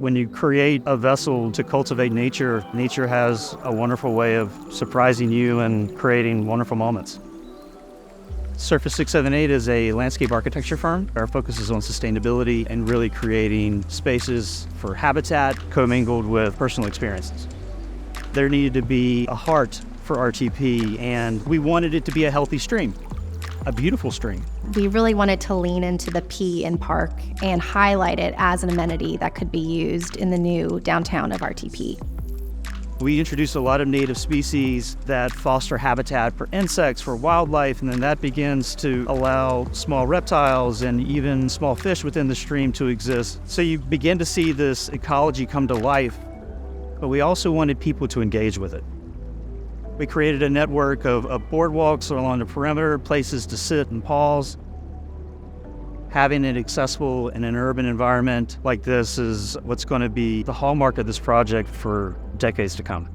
When you create a vessel to cultivate nature, nature has a wonderful way of surprising you and creating wonderful moments. Surface 678 is a landscape architecture firm. Our focus is on sustainability and really creating spaces for habitat commingled with personal experiences. There needed to be a heart for RTP, and we wanted it to be a healthy stream, a beautiful stream. We really wanted to lean into the P in park and highlight it as an amenity that could be used in the new downtown of RTP. We introduce a lot of native species that foster habitat for insects, for wildlife, and then that begins to allow small reptiles and even small fish within the stream to exist. So you begin to see this ecology come to life, but we also wanted people to engage with it. We created a network of boardwalks along the perimeter, places to sit and pause. Having it accessible in an urban environment like this is what's going to be the hallmark of this project for decades to come.